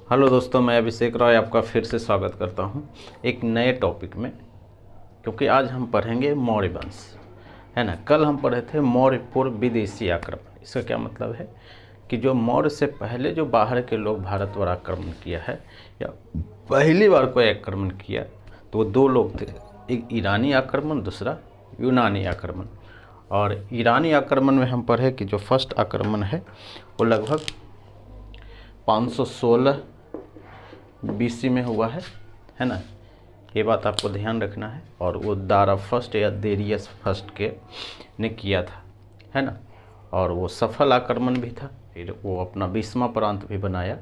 Hello दोस्तों, मैं अभिषेक रॉय आपका फिर से स्वागत करता हूं एक नए टॉपिक में। क्योंकि आज हम पढ़ेंगे मौर्य वंश, है ना। कल हम पढ़े थे मौर्य पूर्व विदेशी आक्रमण। इसका क्या मतलब है कि जो मौर्य से पहले जो बाहर के लोग भारत पर आक्रमण किया है या पहली बार कोई आक्रमण किया तो वो दो लोग थे, एक ईरानी आक्रमण, दूसरा यूनानी आक्रमण। और ईरानी आक्रमण में हम पढ़े कि जो फर्स्ट आक्रमण है वो लगभग 516 बीसी में हुआ है ना। ये बात आपको ध्यान रखना है। और वो दारा फर्स्ट या देरियस फर्स्ट के ने किया था, है ना। और वो सफल आक्रमण भी था। फिर वो अपना 20वां प्रांत भी बनाया।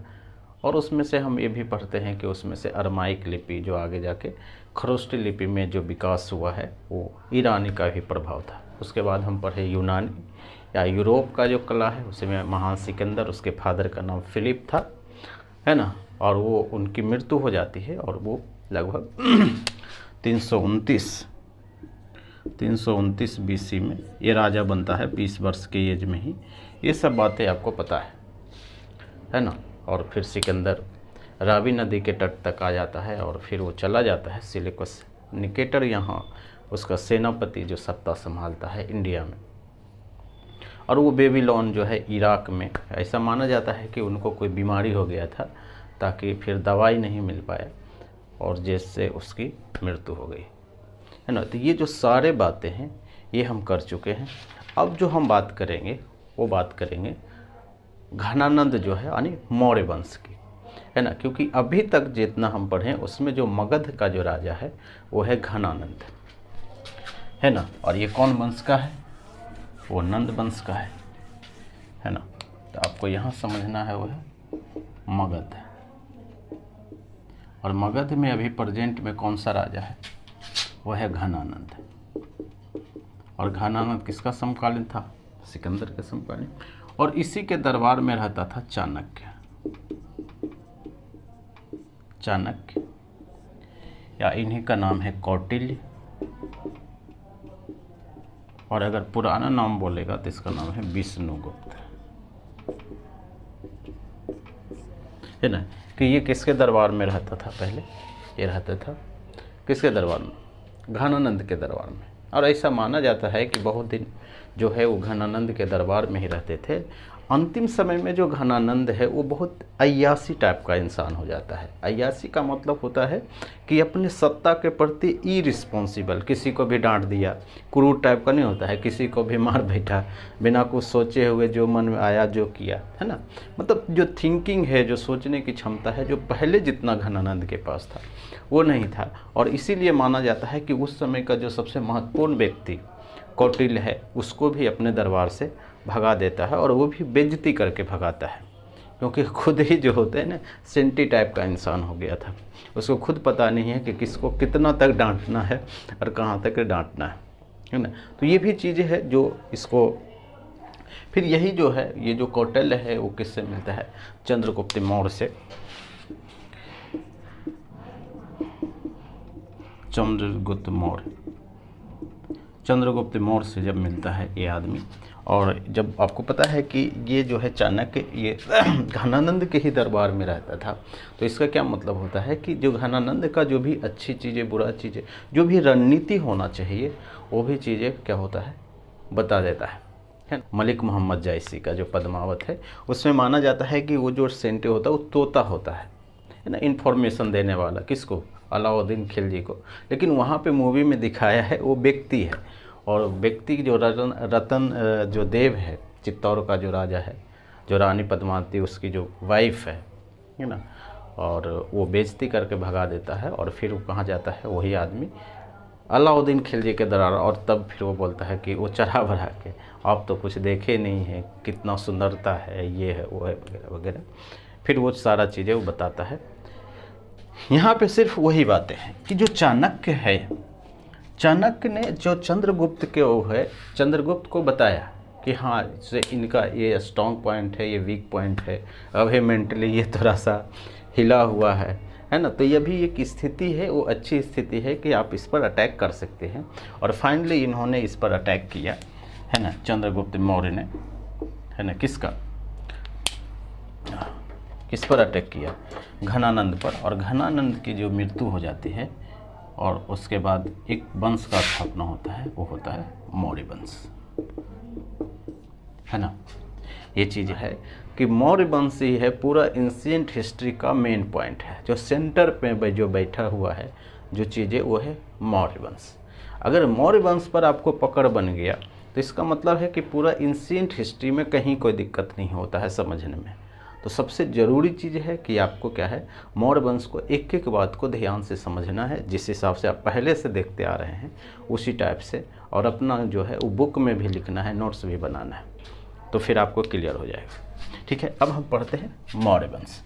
और उसमें से हम ये भी पढ़ते हैं कि उसमें से अरमाइक लिपि जो आगे जाके खरोष्टी लिपि में जो विकास हुआ है वो ईरानी का भी प्रभाव था। उसके बाद हम पढ़े यूनानी या यूरोप का जो कला है, उसमें महान सिकंदर, उसके फादर का नाम फिलिप था, है ना। और वो उनकी मृत्यु हो जाती है और वो लगभग 329 बीसी में ये राजा बनता है, 20 वर्ष के एज में ही। ये सब बातें आपको पता है ना। और फिर सिकंदर रावी नदी के तट तक आ जाता है और फिर वो चला जाता है सिलिकस निकेटर, यहाँ उसका सेनापति जो सत्ता संभालता है इंडिया में। और वो बेबीलोन जो है इराक में, ऐसा माना जाता है कि उनको कोई बीमारी हो गया था ताकि फिर दवाई नहीं मिल पाया और जिससे उसकी मृत्यु हो गई, है ना। तो ये जो सारे बातें हैं ये हम कर चुके हैं। अब जो हम बात करेंगे वो बात करेंगे घनानंद जो है यानी मौर्य वंश की, है ना। क्योंकि अभी तक जितना हम पढ़ें उसमें जो मगध का जो राजा है वो है घनानंद, है ना। और ये कौन वंश का है? वो नंद वंश का है ना। तो आपको यहाँ समझना है वो है मगध। और मगध में अभी प्रेजेंट में कौन सा राजा है? वो है घनानंद। और घनानंद किसका समकालीन था? सिकंदर के समकालीन। और इसी के दरबार में रहता था चाणक्य या इन्हीं का नाम है कौटिल्य। और अगर पुराना नाम बोलेगा तो इसका नाम है विष्णुगुप्त, है ना। कि ये किसके दरबार में रहता था? पहले ये रहता था किसके दरबार में? घनानंद के दरबार में। और ऐसा माना जाता है कि बहुत दिन जो है वो घनानंद के दरबार में ही रहते थे। अंतिम समय में जो घनानंद है वो बहुत अय्यासी टाइप का इंसान हो जाता है। अय्यासी का मतलब होता है कि अपने सत्ता के प्रति इरिस्पॉन्सिबल, किसी को भी डांट दिया, क्रूर टाइप का नहीं होता है, किसी को भी मार बैठा बिना कुछ सोचे हुए, जो मन में आया जो किया, है ना। मतलब जो थिंकिंग है, जो सोचने की क्षमता है, जो पहले जितना घनानंद के पास था वो नहीं था। और इसीलिए माना जाता है कि उस समय का जो सबसे महत्वपूर्ण व्यक्ति कौटिल्य है उसको भी अपने दरबार से भगा देता है। और वो भी बेइज्जती करके भगाता है, क्योंकि खुद ही जो होते हैं ना सेंटी टाइप का इंसान हो गया था। उसको खुद पता नहीं है कि किसको कितना तक डांटना है और कहाँ तक डांटना है ना। तो ये भी चीज़ें है जो इसको फिर यही जो है ये जो कौटिल्य है वो किससे मिलता है? चंद्रगुप्त मौर्य से। चंद्रगुप्त मौर्य से जब मिलता है ये आदमी, और जब आपको पता है कि ये जो है चाणक्य ये घनानंद के ही दरबार में रहता था, तो इसका क्या मतलब होता है कि जो घनानंद का जो भी अच्छी चीज़ें, बुरा चीज़ें, जो भी रणनीति होना चाहिए वो भी चीज़ें क्या होता है बता देता है मलिक मोहम्मद जायसी का जो पद्मावत है उसमें माना जाता है कि वो जो सेंटे होता है वो तोता होता है ना, इन्फॉर्मेशन देने वाला। किसको? अलाउद्दीन खिलजी को। लेकिन वहाँ पे मूवी में दिखाया है वो व्यक्ति है। और व्यक्ति जो रतन जो देव है, चित्तौड़ का जो राजा है, जो रानी पद्मावती उसकी जो वाइफ है ना। और वो बेइज्जती करके भगा देता है। और फिर वो कहाँ जाता है? वही आदमी अलाउद्दीन खिलजी के दरबार। और तब फिर वो बोलता है कि वो चढ़ा बढ़ा के, आप तो कुछ देखे नहीं है, कितना सुंदरता है, ये है वो है वगैरह वगैरह। फिर वो सारा चीज़ें वो बताता है। यहाँ पे सिर्फ वही बातें हैं कि जो चाणक्य है, चाणक्य ने जो चंद्रगुप्त के वो है, चंद्रगुप्त को बताया कि हाँ से इनका ये स्ट्रॉन्ग पॉइंट है, ये वीक पॉइंट है, अब ये मेंटली ये थोड़ा सा हिला हुआ है ना। तो ये भी एक स्थिति है, वो अच्छी स्थिति है कि आप इस पर अटैक कर सकते हैं। और फाइनली इन्होंने इस पर अटैक किया, है ना, चंद्रगुप्त मौर्य ने, है ना। किस पर अटैक किया, घनानंद पर, और घनानंद की जो मृत्यु हो जाती है और उसके बाद एक वंश का स्थापना होता है, वो होता है मौर्य वंश, है ना। ये चीज़ है कि मौर्य वंश ही है पूरा एंशिएंट हिस्ट्री का मेन पॉइंट है, जो सेंटर पे जो बैठा हुआ है जो चीज़ें, वो है मौर्य वंश। अगर मौर्य वंश पर आपको पकड़ बन गया तो इसका मतलब है कि पूरा एंशिएंट हिस्ट्री में कहीं कोई दिक्कत नहीं होता है समझने में। तो सबसे ज़रूरी चीज़ है कि आपको क्या है, मौर्य वंश को एक एक बात को ध्यान से समझना है, जिस हिसाब से आप पहले से देखते आ रहे हैं उसी टाइप से, और अपना जो है वो बुक में भी लिखना है, नोट्स भी बनाना है, तो फिर आपको क्लियर हो जाएगा। ठीक है, अब हम पढ़ते हैं मौर्य वंश।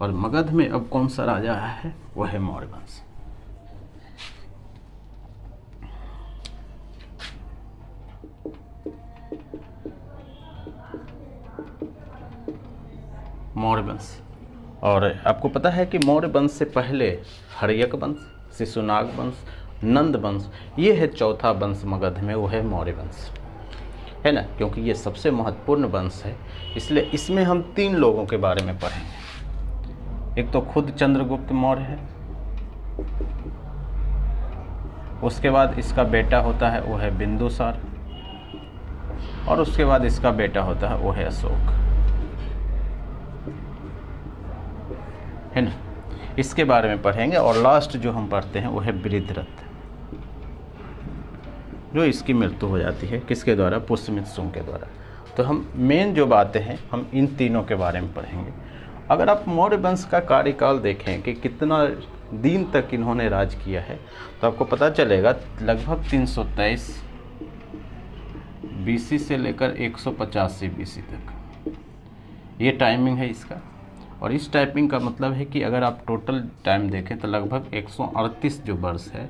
और मगध में अब कौन सा राजा है, वह है मौर्य वंश। मौर्य वंश, और आपको पता है कि मौर्य वंश से पहले हर्यक वंश, शिशुनाग वंश, नंद वंश, ये है चौथा वंश मगध में, वो है मौर्य वंश, है ना। क्योंकि ये सबसे महत्वपूर्ण वंश है, इसलिए इसमें हम 3 लोगों के बारे में पढ़ेंगे। एक तो खुद चंद्रगुप्त मौर्य है, उसके बाद इसका बेटा होता है वो है बिंदुसार, और उसके बाद इसका बेटा होता है वो है अशोक, है ना। इसके बारे में पढ़ेंगे। और लास्ट जो हम पढ़ते हैं वो है वृद्धरथ, जो इसकी मृत्यु हो जाती है किसके द्वारा, पुष्यमित्र शुंग के द्वारा। तो हम मेन जो बातें हैं हम इन तीनों के बारे में पढ़ेंगे। अगर आप मौर्य वंश का कार्यकाल देखें कि कितना दिन तक इन्होंने राज किया है, तो आपको पता चलेगा लगभग 323 BC से लेकर 185 BC तक ये टाइमिंग है इसका। और इस टाइपिंग का मतलब है कि अगर आप टोटल टाइम देखें तो लगभग 138 जो वर्ष है,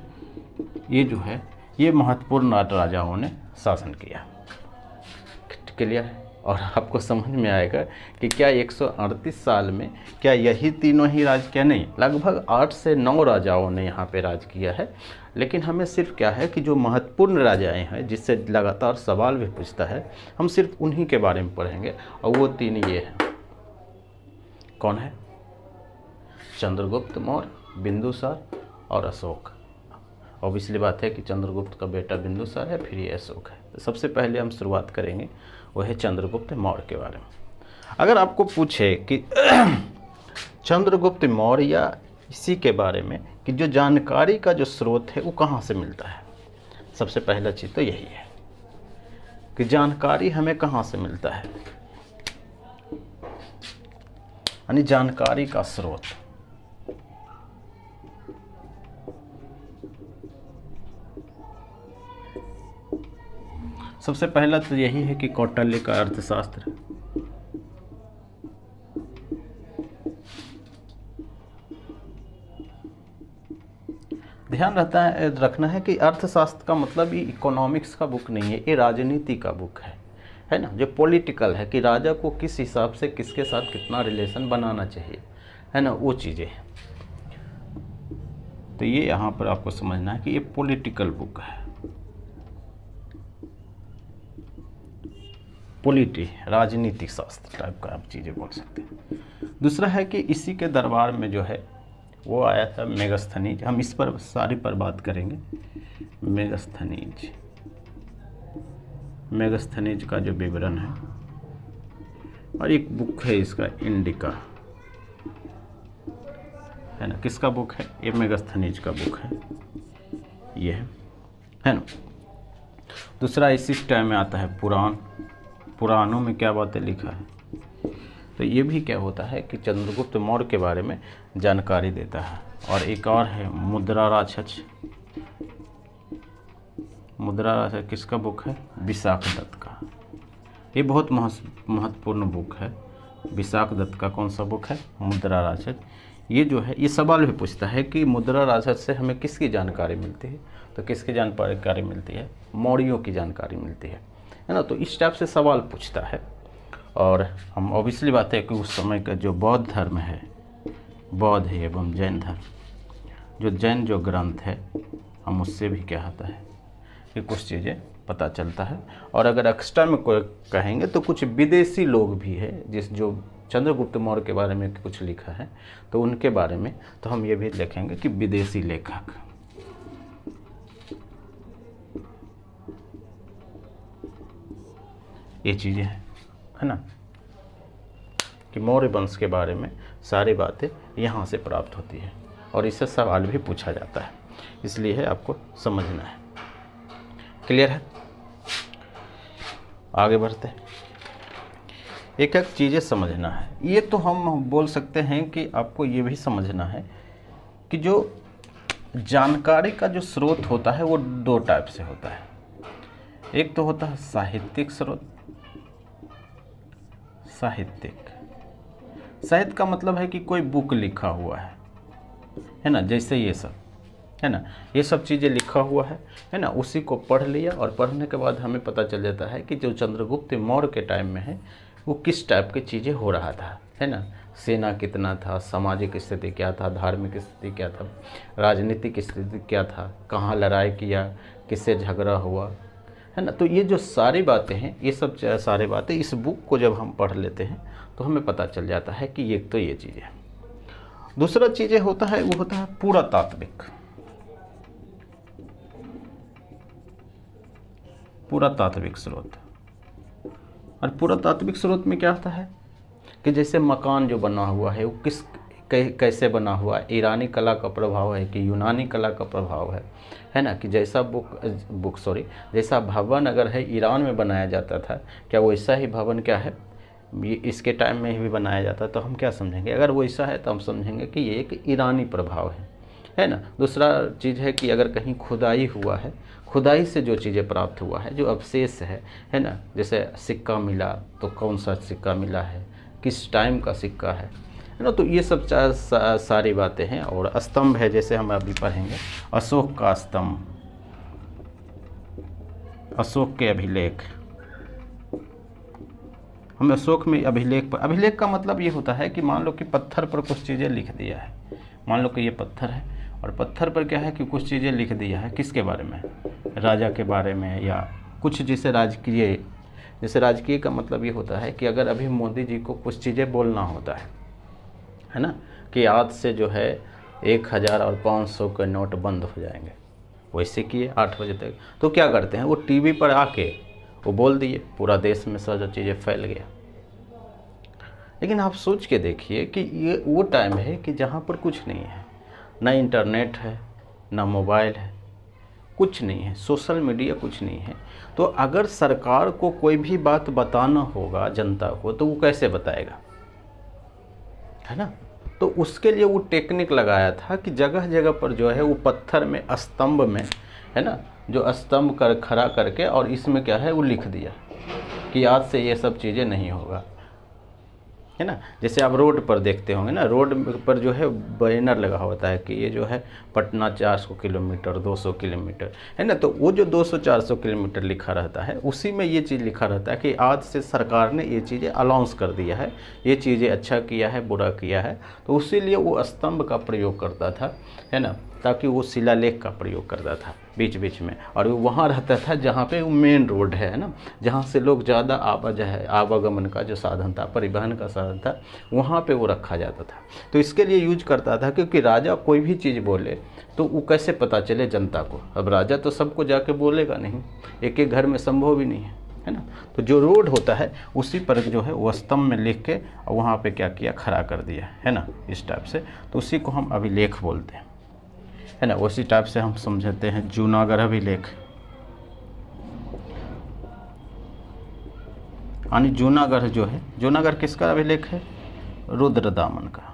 ये जो है ये महत्वपूर्ण राजाओं ने शासन किया। क्लियर है। और आपको समझ में आएगा कि क्या 138 साल में क्या यही तीनों ही राज किया, नहीं, लगभग 8 से 9 राजाओं ने यहाँ पे राज किया है। लेकिन हमें सिर्फ क्या है कि जो महत्वपूर्ण राजाएं हैं जिससे लगातार सवाल भी पूछता है, हम सिर्फ उन्हीं के बारे में पढ़ेंगे। और वो 3 ये हैं, कौन है, चंद्रगुप्त मौर्य, बिंदुसार और अशोक। ऑब्वियसली बात है कि चंद्रगुप्त का बेटा बिंदुसार है, फिर ये अशोक है। तो सबसे पहले हम शुरुआत करेंगे वो है चंद्रगुप्त मौर्य के बारे में। अगर आपको पूछे कि चंद्रगुप्त मौर्य या इसी के बारे में कि जो जानकारी का जो स्रोत है वो कहाँ से मिलता है, सबसे पहला चीज़ तो यही है कि जानकारी हमें कहाँ से मिलता है, यानी जानकारी का स्रोत। सबसे पहला तो यही है कि कौटिल्य का अर्थशास्त्र। ध्यान रखना है कि अर्थशास्त्र का मतलब ये इकोनॉमिक्स का बुक नहीं है, ये राजनीति का बुक है ना, जो पॉलिटिकल है कि राजा को किस हिसाब से किसके साथ कितना रिलेशन बनाना चाहिए, है ना, वो चीज़ें हैं। तो ये यहाँ पर आपको समझना है कि ये पॉलिटिकल बुक है, राजनीतिक शास्त्र टाइप का आप चीज़ें बोल सकते हैं। दूसरा है कि इसी के दरबार में जो है वो आया था मेगस्थनीज, हम इस पर सारी पर बात करेंगे। मेगस्थनीज का जो विवरण है, और एक बुक है इसका इंडिका, है ना, किसका बुक है, ये मेगस्थनीज का बुक है, ये है ना। दूसरा इसी टाइम में आता है पुराणों में क्या बातें लिखा है, तो ये भी क्या होता है कि चंद्रगुप्त मौर्य के बारे में जानकारी देता है। और एक और है मुद्रा राक्षस किसका बुक है, विशाख दत्त का। ये बहुत महत्वपूर्ण बुक है, विशाख दत्त का कौन सा बुक है, मुद्रा राक्षस। ये जो है ये सवाल भी पूछता है कि मुद्रा राक्षस से हमें किसकी जानकारी मिलती है, तो किसकी जानकारी मिलती है, मौर्यों की जानकारी मिलती है ना। तो इस टाइप से सवाल पूछता है। और हम ऑब्वियसली बात है कि उस समय का जो बौद्ध धर्म है, बौद्ध है एवं जैन धर्म, जो जैन जो ग्रंथ है, हम उससे भी क्या होता है कि कुछ चीज़ें पता चलता है। और अगर एक्स्ट्रा में कोई कहेंगे तो कुछ विदेशी लोग भी है जो चंद्रगुप्त मौर्य के बारे में कुछ लिखा है तो उनके बारे में तो हम ये भी लिखेंगे कि विदेशी लेखक। ये चीज़ें हैं, है ना, कि मौर्य वंश के बारे में सारी बातें यहाँ से प्राप्त होती है और इससे सवाल भी पूछा जाता है, इसलिए है आपको समझना है। क्लियर है? आगे बढ़ते हैं। एक एक चीज़ें समझना है। ये तो हम बोल सकते हैं कि आपको ये भी समझना है कि जो जानकारी का जो स्रोत होता है वो दो टाइप से होता है। एक तो होता है साहित्यिक स्रोत। साहित्य का मतलब है कि कोई बुक लिखा हुआ है ना, जैसे ये सब है ना, ये सब चीज़ें लिखा हुआ है ना, उसी को पढ़ लिया और पढ़ने के बाद हमें पता चल जाता है कि जो चंद्रगुप्त मौर्य के टाइम में है वो किस टाइप की चीज़ें हो रहा था, है ना, सेना कितना था, सामाजिक स्थिति क्या था, धार्मिक स्थिति क्या था, राजनीतिक स्थिति क्या था, कहाँ लड़ाई किया, किससे झगड़ा हुआ, है ना। तो ये जो सारी बातें हैं, ये सब सारी बातें इस बुक को जब हम पढ़ लेते हैं तो हमें पता चल जाता है कि एक तो ये चीज़ें। दूसरा चीज़ें होता है वो होता है पुरातात्विक स्रोत। और पुरातात्विक स्रोत में क्या होता है कि जैसे मकान जो बना हुआ है वो कैसे बना हुआ है, ईरानी कला का प्रभाव है कि यूनानी कला का प्रभाव है ना, कि जैसा जैसा भवन अगर है ईरान में बनाया जाता था, क्या वैसा ही भवन क्या है इसके टाइम में भी बनाया जाता, तो हम क्या समझेंगे, अगर वैसा है तो हम समझेंगे कि ये एक ईरानी प्रभाव है ना। दूसरा चीज़ है कि अगर कहीं खुदाई हुआ है, खुदाई से जो चीज़ें प्राप्त हुआ है, जो अवशेष है ना, जैसे सिक्का मिला तो कौन सा सिक्का मिला है, किस टाइम का सिक्का है ना, तो ये सब सारी बातें हैं। और स्तंभ है, जैसे हम अभी पढ़ेंगे अशोक का स्तंभ, अशोक के अभिलेख। हम अशोक में अभिलेख का मतलब ये होता है कि मान लो कि पत्थर पर कुछ चीज़ें लिख दिया है, मान लो कि ये पत्थर है और पत्थर पर क्या है कि कुछ चीज़ें लिख दिया है, किसके बारे में, राजा के बारे में, या कुछ जैसे राजकीय का मतलब ये होता है कि अगर अभी मोदी जी को कुछ चीज़ें बोलना होता है ना, कि आज से जो है 1000 और 500 के नोट बंद हो जाएंगे, वैसे किए 8 बजे तक, तो क्या करते हैं वो टीवी पर आके वो बोल दिए, पूरा देश में सब चीज़ें फैल गया। लेकिन आप सोच के देखिए कि ये वो टाइम है कि जहाँ पर कुछ नहीं है, ना इंटरनेट है, ना मोबाइल है, कुछ नहीं है, सोशल मीडिया कुछ नहीं है, तो अगर सरकार को कोई भी बात बताना होगा जनता को तो वो कैसे बताएगा, है ना। तो उसके लिए वो टेक्निक लगाया था कि जगह जगह पर जो है वो पत्थर में स्तंभ में, है ना, जो स्तंभ खड़ा करके और इसमें क्या है वो लिख दिया कि आज से ये सब चीज़ें नहीं होगा, है ना। जैसे आप रोड पर देखते होंगे ना, रोड पर जो है बैनर लगा होता है कि ये जो है पटना 400 किलोमीटर 200 किलोमीटर, है ना, तो वो जो 200-400 किलोमीटर लिखा रहता है उसी में ये चीज़ लिखा रहता है कि आज से सरकार ने ये चीज़ें अनाउंस कर दिया है, ये चीज़ें अच्छा किया है, बुरा किया है, तो उसीलिए वो स्तंभ का प्रयोग करता था, है ना, ताकि वो शिलालेख का प्रयोग करता था बीच बीच में, और वो वहाँ रहता था जहाँ पे वो मेन रोड है ना, जहाँ से लोग ज़्यादा आवागमन का जो साधन था, परिवहन का साधन था, वहाँ पे वो रखा जाता था। तो इसके लिए यूज करता था, क्योंकि राजा कोई भी चीज़ बोले तो वो कैसे पता चले जनता को, अब राजा तो सबको जाके बोलेगा नहीं, एक एक घर में संभव भी नहीं है ना। तो जो रोड होता है उसी पर जो है वो स्तंभ में लिख के वहाँ पे क्या किया, खड़ा कर दिया, है ना, इस टाइप से, तो उसी को हम अभिलेख बोलते हैं, है ना। उसी टाइप से हम समझते हैं जूनागढ़ अभिलेख, यानी जूनागढ़ जो है, जूनागढ़ किसका अभिलेख है, रुद्रदामन का,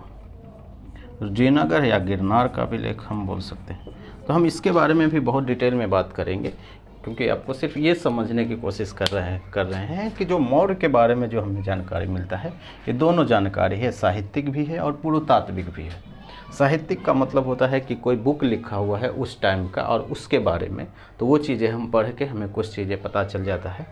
जूनागढ़ या गिरनार का अभिलेख हम बोल सकते हैं। तो हम इसके बारे में भी बहुत डिटेल में बात करेंगे, क्योंकि आपको सिर्फ ये समझने की कोशिश कर रहे हैं कि जो मौर्य के बारे में जो हमें जानकारी मिलता है, ये दोनों जानकारी है, साहित्यिक भी है और पुरातात्विक भी है। साहित्यिक का मतलब होता है कि कोई बुक लिखा हुआ है उस टाइम का और उसके बारे में, तो वो चीज़ें हम पढ़ के हमें कुछ चीज़ें पता चल जाता है,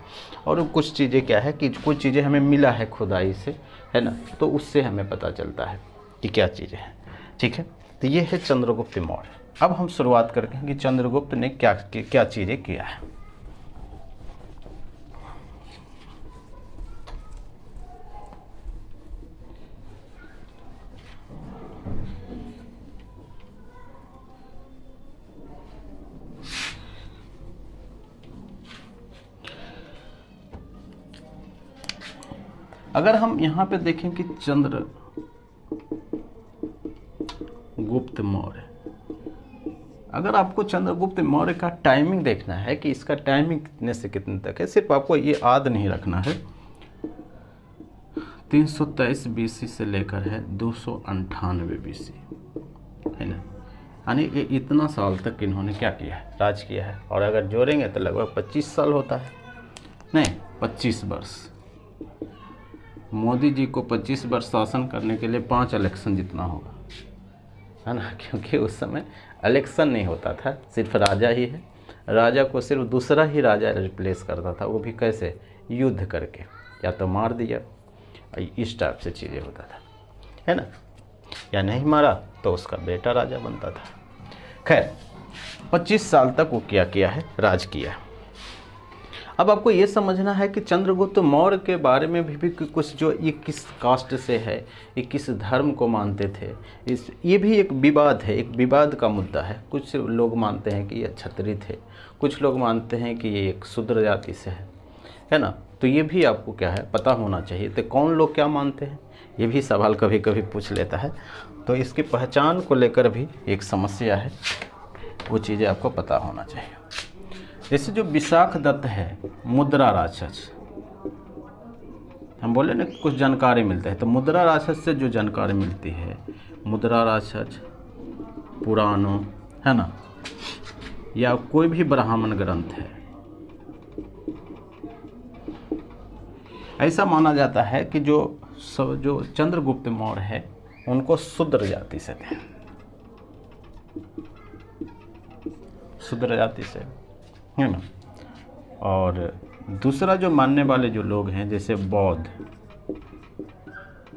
और कुछ चीज़ें क्या है कि कुछ चीज़ें हमें मिला है खुदाई से, है ना, तो उससे हमें पता चलता है कि क्या चीज़ें हैं। ठीक है, तो ये है चंद्रगुप्त मौर्य। अब हम शुरुआत करते हैं कि चंद्रगुप्त ने क्या चीज़ें किया है। अगर हम यहाँ पे देखें कि चंद्रगुप्त मौर्य, अगर आपको चंद्रगुप्त मौर्य का टाइमिंग देखना है कि इसका टाइमिंग कितने से कितने तक है, सिर्फ आपको ये याद नहीं रखना है, 323 BC से लेकर है 298 BC, है ना। यानी कि इतना साल तक इन्होंने क्या किया है, राज किया है। और अगर जोड़ेंगे तो लगभग 25 साल होता है, नहीं 25 वर्ष। मोदी जी को 25 वर्ष शासन करने के लिए 5 इलेक्शन जितना होगा, है ना, क्योंकि उस समय इलेक्शन नहीं होता था, सिर्फ राजा ही है। राजा को सिर्फ दूसरा ही राजा रिप्लेस करता था, वो भी कैसे, युद्ध करके, या तो मार दिया, इस टाइप से चीज़ें होता था, है ना, या नहीं मारा तो उसका बेटा राजा बनता था। खैर 25 साल तक वो क्या किया है, राज किया है। अब आपको ये समझना है कि चंद्रगुप्त मौर्य के बारे में भी कुछ, जो ये किस कास्ट से है, ये किस धर्म को मानते थे, ये भी एक विवाद है, एक विवाद का मुद्दा है। कुछ लोग मानते हैं कि ये क्षत्रिय थे, कुछ लोग मानते हैं कि ये एक शूद्र जाति से है ना। तो ये भी आपको क्या है, पता होना चाहिए। तो कौन लोग क्या मानते हैं, ये भी सवाल कभी कभी पूछ लेता है। तो इसकी पहचान को लेकर भी एक समस्या है, वो चीज़ें आपको पता होना चाहिए। जैसे जो विशाख दत्त है, मुद्रा राक्षस, हम बोले ना कुछ जानकारी मिलता है, तो मुद्रा राक्षस से जो जानकारी मिलती है, मुद्रा राक्षस पुराणों, है ना, या कोई भी ब्राह्मण ग्रंथ है, ऐसा माना जाता है कि जो चंद्रगुप्त मौर्य है उनको शूद्र जाति से थे, शूद्र जाति से, है ना। और दूसरा जो मानने वाले जो लोग हैं, जैसे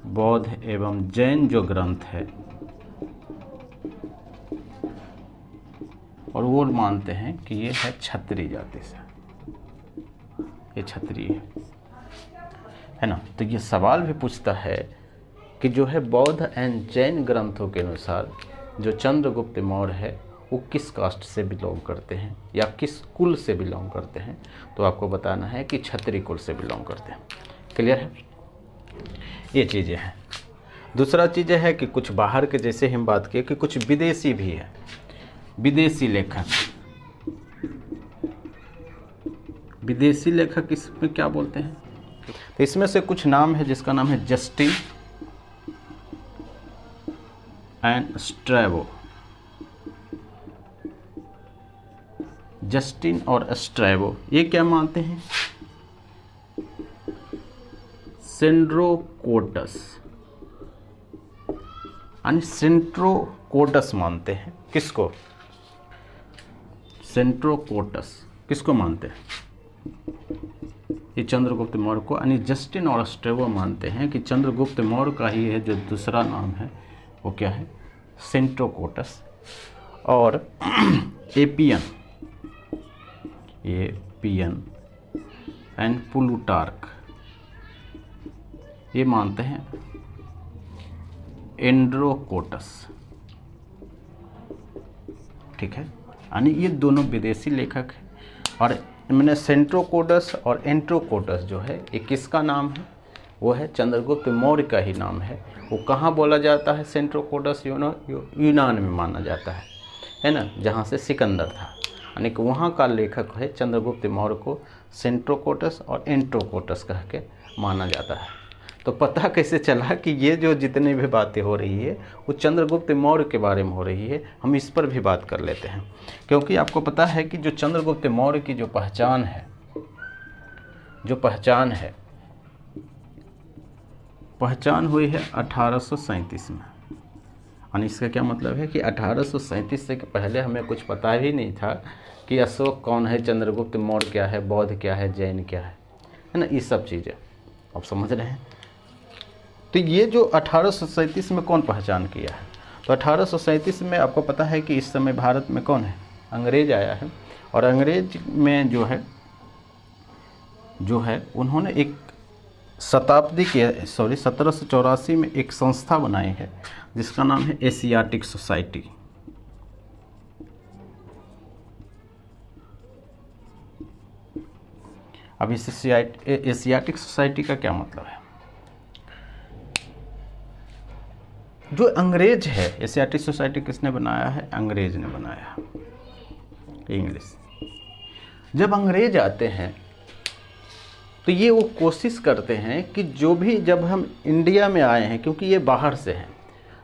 बौद्ध एवं जैन जो ग्रंथ है, और वो मानते हैं कि ये है क्षत्रिय जाति से, ये क्षत्रिय है ना। तो ये सवाल भी पूछता है कि जो है बौद्ध एंड जैन ग्रंथों के अनुसार जो चंद्रगुप्त मौर्य है वो किस कास्ट से बिलोंग करते हैं या किस कुल से बिलोंग करते हैं। तो आपको बताना है कि क्षत्रिय कुल से बिलोंग करते हैं। क्लियर है, ये चीज़ें हैं। दूसरा चीज़ है कि कुछ बाहर के, जैसे हम बात किए कि कुछ विदेशी भी है, विदेशी लेखक, विदेशी लेखक इसमें क्या बोलते हैं। तो इसमें से कुछ नाम है जिसका नाम है जस्टिन एंड स्ट्रैबो। जस्टिन और स्ट्रैबो ये क्या मानते हैं, सेंड्रोकोटस यानी सेंट्रोकोटस मानते हैं। किसको, सेंट्रोकोटस किसको मानते हैं, ये चंद्रगुप्त मौर्य को। यानी जस्टिन और स्ट्रैबो मानते हैं कि चंद्रगुप्त मौर्य का ही है जो दूसरा नाम है वो क्या है, सेंट्रोकोटस। और एपियन एंड प्लूटार्क ये मानते हैं एंड्रोकोटस। ठीक है, यानी ये दोनों विदेशी लेखक हैं। और मैंने सेंट्रोकोटस और एंट्रोकोटस जो है ये किसका नाम है, वो है चंद्रगुप्त मौर्य का ही नाम है। वो कहाँ बोला जाता है, सेंट्रोकोटस यूनान में माना जाता है ना, जहाँ से सिकंदर था। यानी कि वहाँ का लेखक है चंद्रगुप्त मौर्य को सेंट्रोकोटस और एंट्रोकोटस कह के माना जाता है। तो पता कैसे चला कि ये जो जितनी भी बातें हो रही है वो चंद्रगुप्त मौर्य के बारे में हो रही है। हम इस पर भी बात कर लेते हैं, क्योंकि आपको पता है कि जो चंद्रगुप्त मौर्य की जो पहचान है, पहचान हुई है 1837 में। यानी इसका क्या मतलब है कि 1837 से पहले हमें कुछ पता ही नहीं था कि अशोक कौन है, चंद्रगुप्त मौर्य क्या है, बौद्ध क्या है, जैन क्या है ना, ये सब चीज़ें आप समझ रहे हैं। तो ये जो 1837 में कौन पहचान किया है, तो 1837 में आपको पता है कि इस समय भारत में कौन है, अंग्रेज आया है। और अंग्रेज में जो है उन्होंने एक 1784 में एक संस्था बनाई है जिसका नाम है एशियाटिक सोसाइटी। अब इस एशियाटिक सोसाइटी का क्या मतलब है, जो अंग्रेज है, एशियाटिक सोसाइटी किसने बनाया है? अंग्रेज ने बनाया, इंग्लिश। जब अंग्रेज आते हैं तो ये वो कोशिश करते हैं कि जो भी, जब हम इंडिया में आए हैं, क्योंकि ये बाहर से हैं,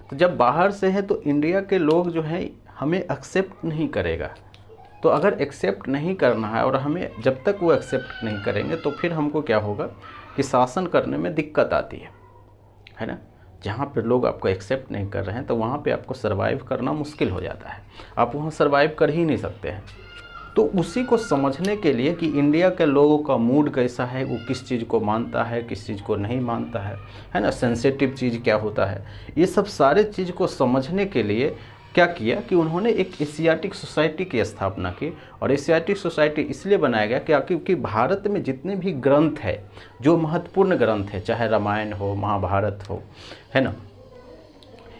तो जब बाहर से है तो इंडिया के लोग जो हैं हमें एक्सेप्ट नहीं करेगा। तो अगर एक्सेप्ट नहीं करना है और हमें जब तक वो एक्सेप्ट नहीं करेंगे तो फिर हमको क्या होगा कि शासन करने में दिक्कत आती है ना। जहाँ पे लोग आपको एक्सेप्ट नहीं कर रहे हैं तो वहाँ पे आपको सर्वाइव करना मुश्किल हो जाता है, आप वहाँ सर्वाइव कर ही नहीं सकते हैं। तो उसी को समझने के लिए कि इंडिया के लोगों का मूड कैसा है, वो किस चीज़ को मानता है, किस चीज़ को नहीं मानता है ना, सेंसिटिव चीज़ क्या होता है, ये सब सारे चीज़ को समझने के लिए क्या किया कि उन्होंने एक एशियाटिक सोसाइटी की स्थापना की। और एशियाटिक सोसाइटी इसलिए बनाया गया क्योंकि भारत में जितने भी ग्रंथ है, जो महत्वपूर्ण ग्रंथ है, चाहे रामायण हो, महाभारत हो, है ना,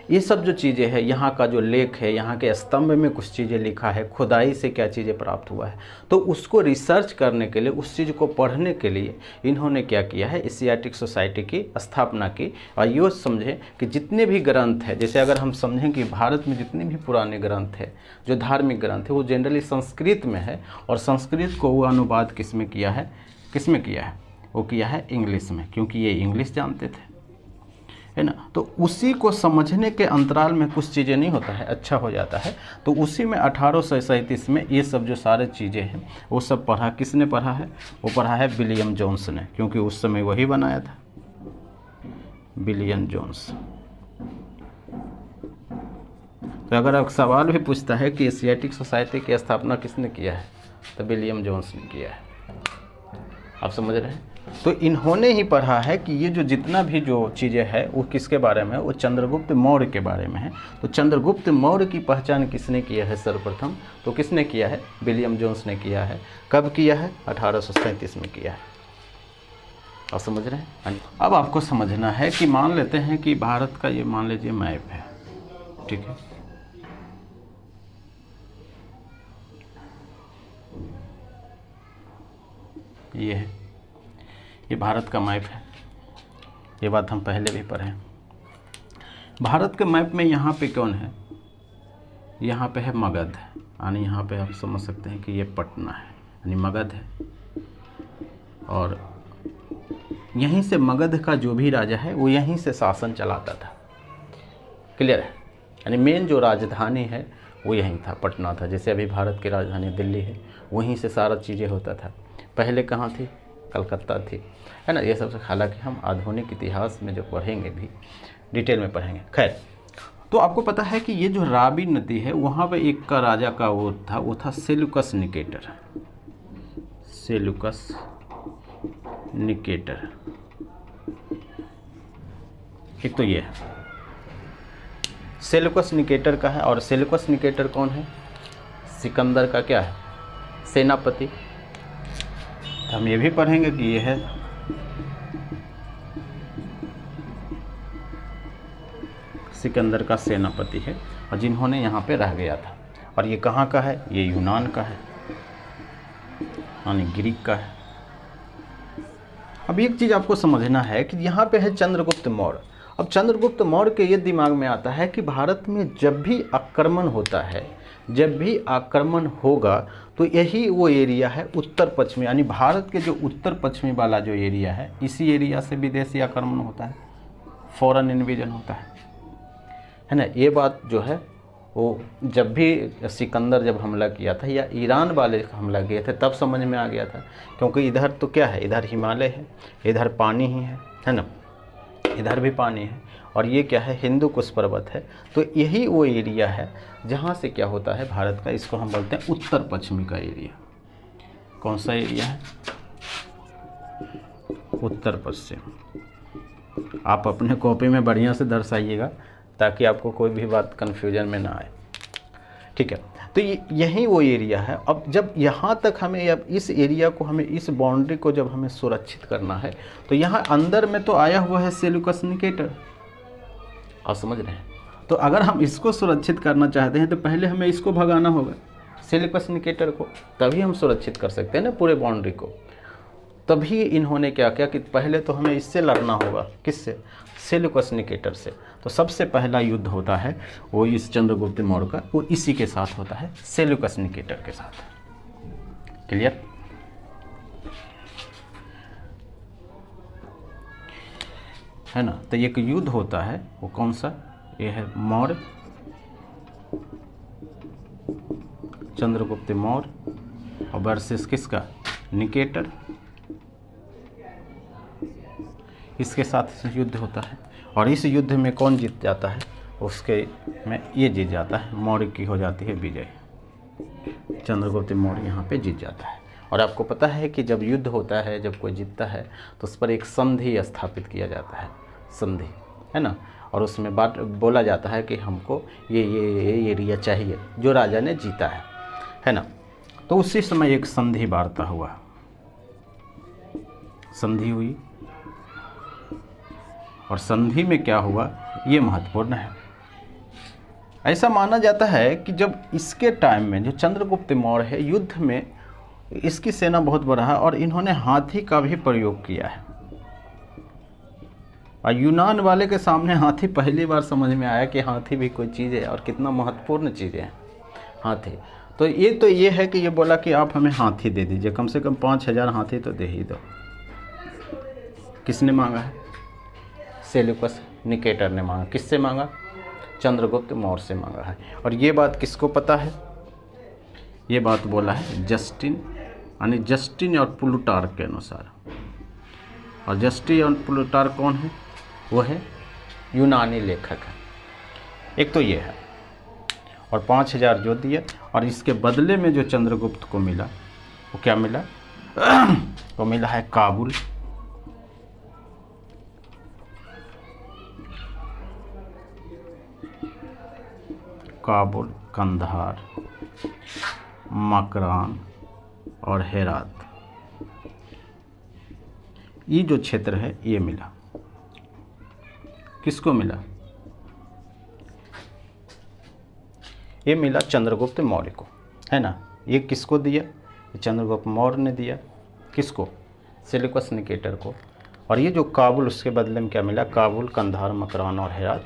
ये सब जो चीज़ें हैं, यहाँ का जो लेख है, यहाँ के स्तंभ में कुछ चीज़ें लिखा है, खुदाई से क्या चीज़ें प्राप्त हुआ है, तो उसको रिसर्च करने के लिए, उस चीज़ को पढ़ने के लिए इन्होंने क्या किया है, एशियाटिक सोसाइटी की स्थापना की। और ये समझें कि जितने भी ग्रंथ हैं, जैसे अगर हम समझें कि भारत में जितने भी पुराने ग्रंथ हैं, जो धार्मिक ग्रंथ है, वो जनरली संस्कृत में है, और संस्कृत को वो अनुवाद किस में किया है, वो किया है इंग्लिश में, क्योंकि ये इंग्लिश जानते थे, है ना। तो उसी को समझने के अंतराल में कुछ चीज़ें नहीं होता है, अच्छा हो जाता है। तो उसी में 1837 में ये सब जो सारे चीज़ें हैं वो सब पढ़ा, किसने पढ़ा है? वो पढ़ा है विलियम जोन्स ने, क्योंकि उस समय वही बनाया था, विलियम जोन्स। तो अगर आप सवाल भी पूछता है कि एशियाटिक सोसाइटी की स्थापना किसने किया है, तो विलियम जोन्स ने किया है। आप समझ रहे हैं? तो इन्होंने ही पढ़ा है कि ये जो जितना भी जो चीज़ें हैं वो किसके बारे में है, वो चंद्रगुप्त मौर्य के बारे में है। तो चंद्रगुप्त मौर्य की पहचान किसने किया है सर्वप्रथम? तो किसने किया है? विलियम जोन्स ने किया है। कब किया है? 1837 में किया है। आप समझ रहे हैं? अब आपको समझना है कि मान लेते हैं कि भारत का ये मान लीजिए मैप है, ठीक है। ये है, ये भारत का मैप है, ये बात हम पहले भी पढ़े। भारत के मैप में यहाँ पे कौन है? यहाँ पे है मगध, यानी यहाँ पे आप समझ सकते हैं कि ये पटना है, यानी मगध है। और यहीं से मगध का जो भी राजा है वो यहीं से शासन चलाता था। क्लियर है? यानी मेन जो राजधानी है वो यहीं था, पटना था। जैसे अभी भारत की राजधानी दिल्ली है, वहीं से सारा चीज़ें होता था। पहले कहाँ थी? कलकत्ता थी, है ना। ये सब हालांकि हम आधुनिक इतिहास में जो पढ़ेंगे भी डिटेल में पढ़ेंगे। खैर, तो आपको पता है कि ये जो रावी नदी है वहाँ पे एक का राजा का वो था सेल्यूकस निकेटर। सेल्यूकस निकेटर, एक तो ये है सेल्यूकस निकेटर का है। और सेल्यूकस निकेटर कौन है? सिकंदर का क्या है? सेनापति। हम ये भी पढ़ेंगे कि ये है सिकंदर का सेनापति है, और जिन्होंने यहाँ पे रह गया था। और ये कहाँ का है? ये यूनान का है, यानी ग्रीक का है। अब एक चीज़ आपको समझना है कि यहाँ पे है चंद्रगुप्त मौर्य। अब चंद्रगुप्त मौर्य के ये दिमाग में आता है कि भारत में जब भी आक्रमण होता है, जब भी आक्रमण होगा तो यही वो एरिया है उत्तर पश्चिमी, यानी भारत के जो उत्तर पश्चिमी वाला जो एरिया है, इसी एरिया से विदेशी आक्रमण होता है, फॉरेन इन्वेजन होता है ना। ये बात जो है वो जब भी सिकंदर जब हमला किया था या ईरान वाले हमला किए थे तब समझ में आ गया था, क्योंकि इधर तो क्या है, इधर हिमालय है, इधर पानी ही है ना, इधर भी पानी है, और ये क्या है, हिंदू कुश पर्वत है। तो यही वो एरिया है जहाँ से क्या होता है भारत का, इसको हम बोलते हैं उत्तर पश्चिमी का एरिया। कौन सा एरिया है? उत्तर पश्चिम। आप अपने कॉपी में बढ़िया से दर्शाइएगा ताकि आपको कोई भी बात कन्फ्यूजन में ना आए, ठीक है। तो यही वो एरिया है। अब जब यहाँ तक हमें, अब इस एरिया को हमें, इस बाउंड्री को जब हमें सुरक्षित करना है तो यहाँ अंदर में तो आया हुआ है सेल्यूकस निकेटर, आप समझ रहे हैं। तो अगर हम इसको सुरक्षित करना चाहते हैं तो पहले हमें इसको भगाना होगा, सेल्यूकस निकेटर को, तभी हम सुरक्षित कर सकते हैं ना पूरे बाउंड्री को। तभी इन्होंने क्या किया कि पहले तो हमें इससे लड़ना होगा, किससे? सेल्यूकस निकेटर से। तो सबसे पहला युद्ध होता है वो इस चंद्रगुप्त मौर्य का, वो इसी के साथ होता है, सेल्यूकस निकेटर के साथ। क्लियर? है ना। तो एक युद्ध होता है वो कौन सा, ये है मौर्य, चंद्रगुप्त मौर्य और वर्सेस किसका, निकेटर, इसके साथ युद्ध होता है। और इस युद्ध में कौन जीत जाता है, उसके में ये जीत जाता है, मौर्य की हो जाती है विजय, चंद्रगुप्त मौर्य यहाँ पे जीत जाता है। और आपको पता है कि जब युद्ध होता है, जब कोई जीतता है तो उस पर एक संधि स्थापित किया जाता है, संधि, है ना। और उसमें बात बोला जाता है कि हमको ये एरिया चाहिए जो राजा ने जीता है ना। तो उसी समय एक संधि वार्ता हुआ, संधि हुई, और संधि में क्या हुआ ये महत्वपूर्ण है। ऐसा माना जाता है कि जब इसके टाइम में जो चंद्रगुप्त मौर्य है, युद्ध में इसकी सेना बहुत बड़ा है और इन्होंने हाथी का भी प्रयोग किया है। और यूनान वाले के सामने हाथी पहली बार समझ में आया कि हाथी भी कोई चीज़ है और कितना महत्वपूर्ण चीज़ें हैं हाथी। तो ये है कि ये बोला कि आप हमें हाथी दे दीजिए, कम से कम 5000 हाथी तो दे ही दो। किसने मांगा है, सेल्यूकस निकेटर ने मांगा। किससे मांगा, चंद्रगुप्त मौर्य से मांगा है। और ये बात किसको पता है, ये बात बोला है जस्टिन, यानी जस्टिन और प्लूटार्क के अनुसार। और जस्टिन और प्लूटार्क कौन है, वो है यूनानी लेखक है। एक तो ये है, और 5000 जो दिया, और इसके बदले में जो चंद्रगुप्त को मिला वो क्या मिला वो मिला है काबुल, काबुल, कंधार, मकरान और हेरात, ये जो क्षेत्र है ये मिला। किसको मिला, ये मिला चंद्रगुप्त मौर्य को, है ना। ये किसको दिया, चंद्रगुप्त मौर्य ने दिया। किसको, सेल्यूकस निकेटर को। और ये जो काबुल, उसके बदले में क्या मिला, काबुल, कंधार, मकरान और हेरात,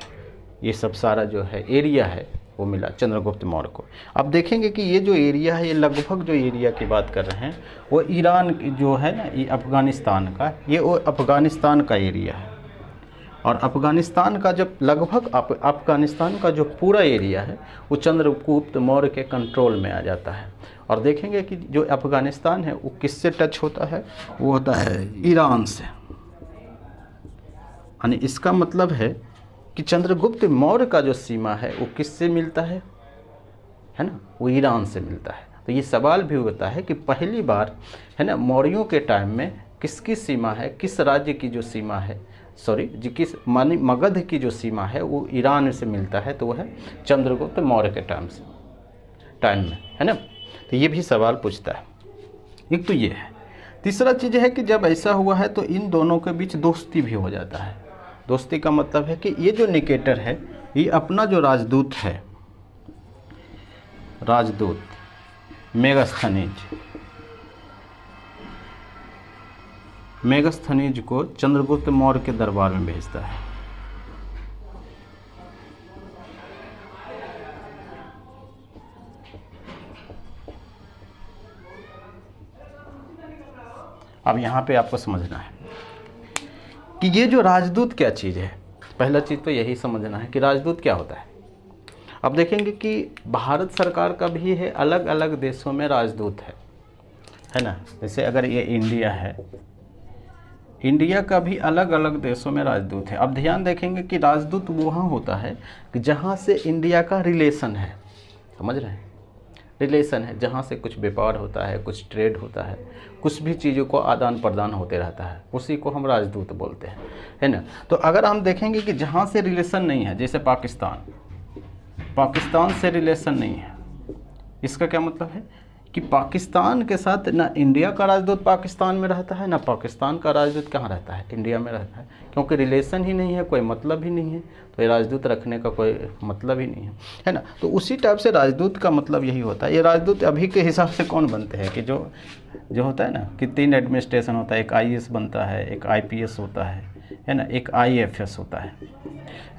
ये सब सारा जो है एरिया है वो मिला चंद्रगुप्त मौर्य को। अब देखेंगे कि ये जो एरिया है, ये लगभग जो एरिया की बात कर रहे हैं वो ईरान जो है ना, ये अफ़गानिस्तान का, ये वो अफ़गानिस्तान का एरिया है। और अफ़गानिस्तान का जब लगभग अफ़गानिस्तान का जो पूरा एरिया है वो चंद्रगुप्त मौर्य के कंट्रोल में आ जाता है। और देखेंगे कि जो अफ़गानिस्तान है वो किससे टच होता है, वो होता है ईरान से। यानी इसका मतलब है कि चंद्रगुप्त मौर्य का जो सीमा है वो किससे मिलता है ना, वो ईरान से मिलता है। तो ये सवाल भी होता है कि पहली बार, है ना, मौर्यों के टाइम में किसकी सीमा है, किस राज्य की जो सीमा है, किस मानी मगध की जो सीमा है वो ईरान से मिलता है, तो वो है चंद्रगुप्त मौर्य के टाइम में, है ना। तो ये भी सवाल पूछता है। एक तो ये है। तीसरा चीज़ है कि जब ऐसा हुआ है तो इन दोनों के बीच दोस्ती भी हो जाता है। दोस्ती का मतलब है कि ये जो निकेटर है ये अपना जो राजदूत है, राजदूत मेगस्थनीज को चंद्रगुप्त मौर्य के दरबार में भेजता है। अब यहाँ पे आपको समझना है कि ये जो राजदूत क्या चीज़ है। पहला चीज़ तो यही समझना है कि राजदूत क्या होता है। अब देखेंगे कि भारत सरकार का भी है, अलग अलग देशों में राजदूत है ना। जैसे अगर ये इंडिया है, इंडिया का भी अलग अलग देशों में राजदूत है। अब ध्यान देखेंगे कि राजदूत वहाँ होता है कि जहाँ से इंडिया का रिलेशन है, समझ रहे हैं, रिलेशन है, जहाँ से कुछ व्यापार होता है, कुछ ट्रेड होता है, कुछ भी चीज़ों को आदान प्रदान होते रहता है, उसी को हम राजदूत बोलते हैं, है ना। तो अगर हम देखेंगे कि जहाँ से रिलेशन नहीं है, जैसे पाकिस्तान से रिलेशन नहीं है, इसका क्या मतलब है कि पाकिस्तान के साथ ना इंडिया का राजदूत पाकिस्तान में रहता है, ना पाकिस्तान का राजदूत कहाँ रहता है, इंडिया में रहता है, क्योंकि रिलेशन ही नहीं है, कोई मतलब ही नहीं है, तो ये राजदूत रखने का कोई मतलब ही नहीं है ना। तो उसी टाइप से राजदूत का मतलब यही होता है। ये राजदूत अभी के हिसाब से कौन बनते हैं कि जो होता है ना कि 3 एडमिनिस्ट्रेशन होता है, एक IAS बनता है, एक IPS होता है, है ना, एक IAFS होता है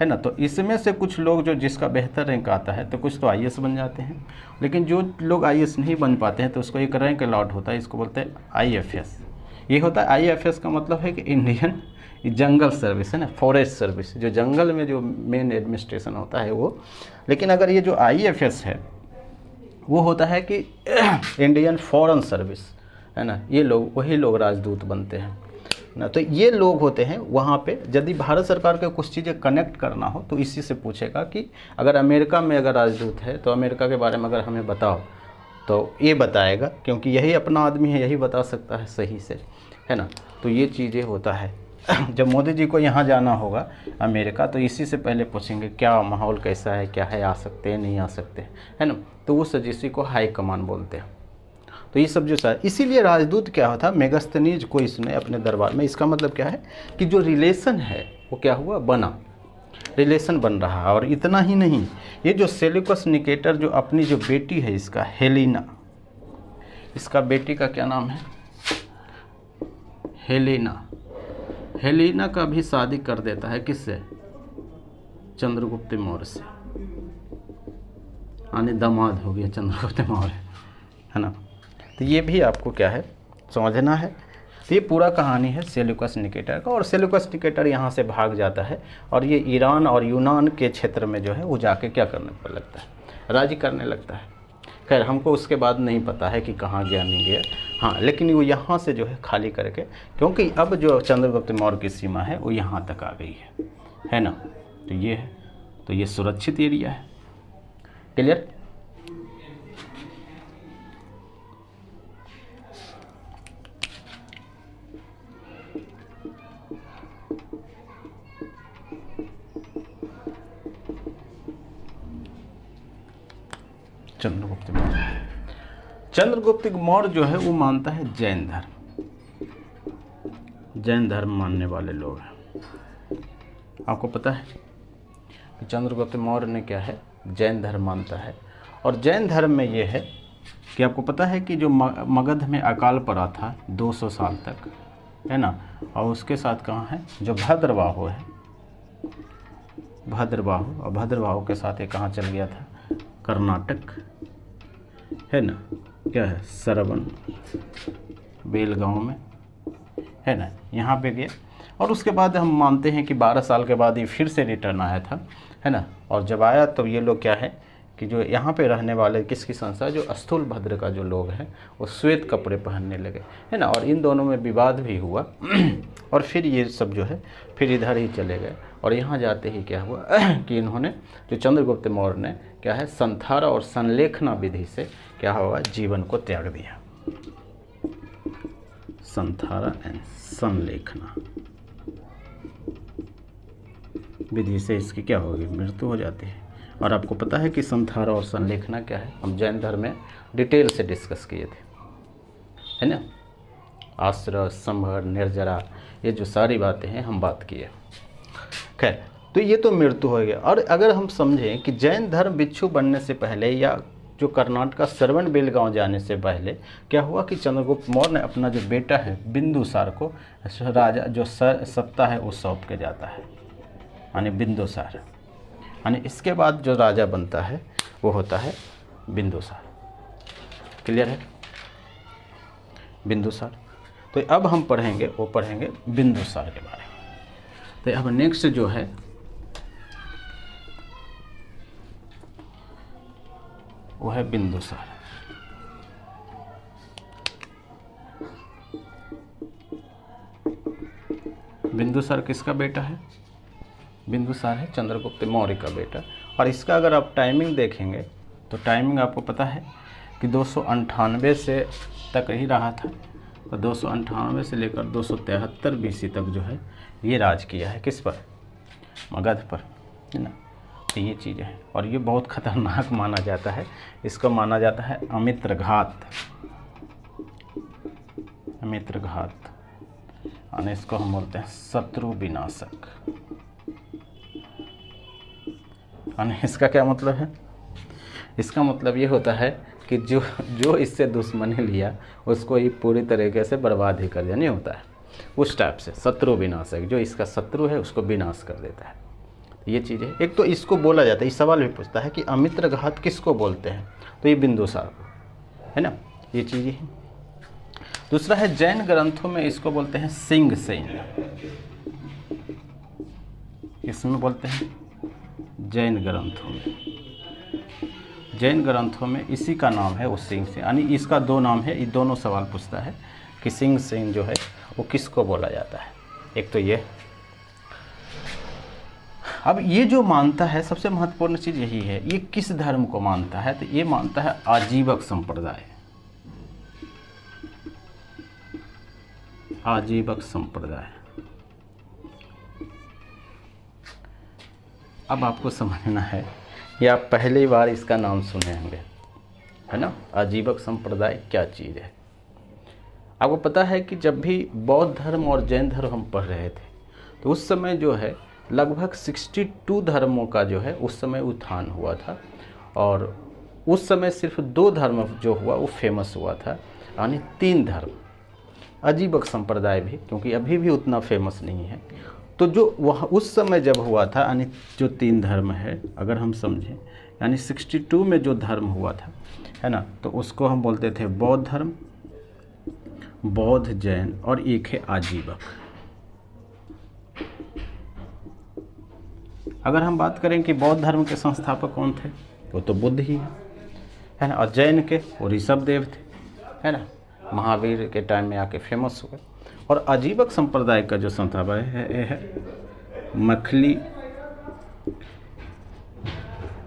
ना। तो इसमें से कुछ लोग जो जिसका बेहतर रैंक आता है तो कुछ तो IAS बन जाते हैं, लेकिन जो लोग IAS नहीं बन पाते हैं तो उसको एक रैंक अलॉट होता है, इसको बोलते हैं IFS। ये होता है IFS का मतलब है कि इंडियन जंगल सर्विस, है ना, फॉरेस्ट सर्विस, जो जंगल में जो मेन एडमिनिस्ट्रेशन होता है वो। लेकिन अगर ये जो IFS है वो होता है कि इंडियन फॉरेन सर्विस, है ना, ये लोग वही लोग राजदूत बनते हैं ना। तो ये लोग होते हैं वहाँ पे, यदि भारत सरकार के कुछ चीज़ें कनेक्ट करना हो तो इसी से पूछेगा कि अगर अमेरिका में अगर राजदूत है तो अमेरिका के बारे में अगर हमें बताओ, तो ये बताएगा, क्योंकि यही अपना आदमी है, यही बता सकता है सही से, है ना। तो ये चीज़ें होता है। जब मोदी जी को यहाँ जाना होगा अमेरिका, तो इसी से पहले पूछेंगे क्या माहौल कैसा है, क्या है, आ सकते हैं नहीं आ सकते, है ना। तो उस एजेंसी को हाई कमान बोलते हैं। तो ये सब जो सर, इसीलिए राजदूत क्या होता, मेगास्थनीज को इसने अपने दरबार में, इसका मतलब क्या है कि जो रिलेशन है वो क्या हुआ, बना, रिलेशन बन रहा है। और इतना ही नहीं, ये जो सेल्यूकस निकेटर जो अपनी जो बेटी है इसका हेलेना, इसका बेटी का क्या नाम है, हेलेना, हेलेना का भी शादी कर देता है किससे, चंद्रगुप्त मौर्य से, यानी दामाद हो गया चंद्रगुप्त मौर्य, है ना। तो ये भी आपको क्या है समझना है। तो ये पूरा कहानी है सेल्यूकस निकेटर का। और सेल्यूकस निकेटर यहाँ से भाग जाता है और ये ईरान और यूनान के क्षेत्र में जो है वो जाके क्या करने पर लगता है, राज करने लगता है। खैर हमको उसके बाद नहीं पता है कि कहाँ गया नहीं गया, हाँ, लेकिन वो यहाँ से जो है खाली करके, क्योंकि अब जो चंद्रगुप्त मौर्य की सीमा है वो यहाँ तक आ गई है ना। तो ये है, तो ये सुरक्षित एरिया है। क्लियर। चंद्रगुप्त मौर्य, चंद्रगुप्त मौर्य जो है वो मानता है जैन धर्म, जैन धर्म मानने वाले लोग हैं। आपको पता है कि चंद्रगुप्त मौर्य ने क्या है, जैन धर्म मानता है। और जैन धर्म में ये है कि आपको पता है कि जो मगध में अकाल पड़ा था 200 साल तक, है ना, और उसके साथ कहाँ है, जो भद्रबाहु है, भद्रबाहु, और भद्रबाहु के साथ ये कहाँ चल गया था, कर्नाटक, है ना, क्या है, सरवन बेलगांव में, है ना, यहाँ पे गया। और उसके बाद हम मानते हैं कि 12 साल के बाद ये फिर से रिटर्न आया था, है ना। और जब आया तो ये लोग क्या है कि जो यहाँ पे रहने वाले किसकी संस्था, जो स्थूलभद्र का जो लोग हैं वो श्वेत कपड़े पहनने लगे, है ना। और इन दोनों में विवाद भी हुआ और फिर ये सब जो है फिर इधर ही चले गए। और यहाँ जाते ही क्या हुआ कि इन्होंने, जो चंद्रगुप्त मौर्य ने क्या है, संथारा और संलेखना विधि से क्या होगा, जीवन को त्याग दिया। संथारा एंड संलेखना विधि से इसकी क्या होगी, मृत्यु हो जाती है। और आपको पता है कि संथारा और संलेखना क्या है, हम जैन धर्म में डिटेल से डिस्कस किए थे, है ना। आश्रय, संभर, निर्जरा, ये जो सारी बातें हैं हम बात किए। खैर, तो ये तो मृत्यु हो गया। और अगर हम समझें कि जैन धर्म भिक्षु बनने से पहले या जो कर्नाटक का श्रवण बेलगांव जाने से पहले क्या हुआ कि चंद्रगुप्त मौर्य ने अपना जो बेटा है बिंदुसार को राजा जो सत्ता है वो सौंप के जाता है, यानी बिंदुसार, यानी इसके बाद जो राजा बनता है वो होता है बिंदुसार। क्लियर है, बिंदुसार। तो अब हम पढ़ेंगे, वो पढ़ेंगे बिंदुसार के बारे में। तो अब नेक्स्ट जो है वो है बिंदुसार। बिंदुसार किसका बेटा है, बिंदुसार है चंद्रगुप्त मौर्य का बेटा। और इसका अगर आप टाइमिंग देखेंगे तो टाइमिंग आपको पता है कि 298 से तक ही रहा था। तो 298 से लेकर 273 BC तक जो है ये राज किया है, किस पर, मगध पर, है ना। तो ये चीज़ें हैं और ये बहुत खतरनाक माना जाता है। इसको माना जाता है अमित्रघात, अमित्रघात, और इसको हम बोलते हैं शत्रु विनाशक। और इसका क्या मतलब है, इसका मतलब ये होता है कि जो इससे दुश्मनी लिया उसको ये पूरी तरीके से बर्बाद ही कर देनी होता है। उस टाइप से शत्रु विनाशक, जो इसका शत्रु है उसको विनाश कर देता है। ये चीज़ है। एक तो इसको बोला जाता है, इस सवाल भी पूछता है कि अमित्र घात किसको बोलते हैं, तो ये बिंदुसार को, है ना, ये चीज़ है। दूसरा है जैन ग्रंथों में इसको बोलते हैं सिंह सेन, इसमें बोलते हैं जैन ग्रंथों में इसी का नाम है वो सिंह सेन, यानी इसका दो नाम है। ये दोनों सवाल पूछता है कि सिंह सेन जो है वो किसको बोला जाता है। एक तो ये, अब ये जो मानता है, सबसे महत्वपूर्ण चीज़ यही है, ये किस धर्म को मानता है, तो ये मानता है आजीवक संप्रदाय। आजीवक संप्रदाय। अब आपको समझना है, ये आप पहली बार इसका नाम सुने होंगे, है ना, आजीवक संप्रदाय क्या चीज़ है। आपको पता है कि जब भी बौद्ध धर्म और जैन धर्म हम पढ़ रहे थे, तो उस समय जो है लगभग 62 धर्मों का जो है उस समय उत्थान हुआ था, और उस समय सिर्फ 2 धर्म जो हुआ वो फेमस हुआ था, यानी 3 धर्म। आजीवक संप्रदाय भी, क्योंकि अभी भी उतना फेमस नहीं है, तो जो वह उस समय जब हुआ था, यानी जो 3 धर्म है अगर हम समझें, यानी 62 में जो धर्म हुआ था, है ना, तो उसको हम बोलते थे बौद्ध धर्म, बौद्ध, जैन, और एक है आजीवक। अगर हम बात करें कि बौद्ध धर्म के संस्थापक कौन थे, वो तो बुद्ध ही है ना, और जैन के वो ऋषभदेव थे, है ना, महावीर के टाइम में आके फेमस हुए। और आजीवक संप्रदाय का जो संस्थापक है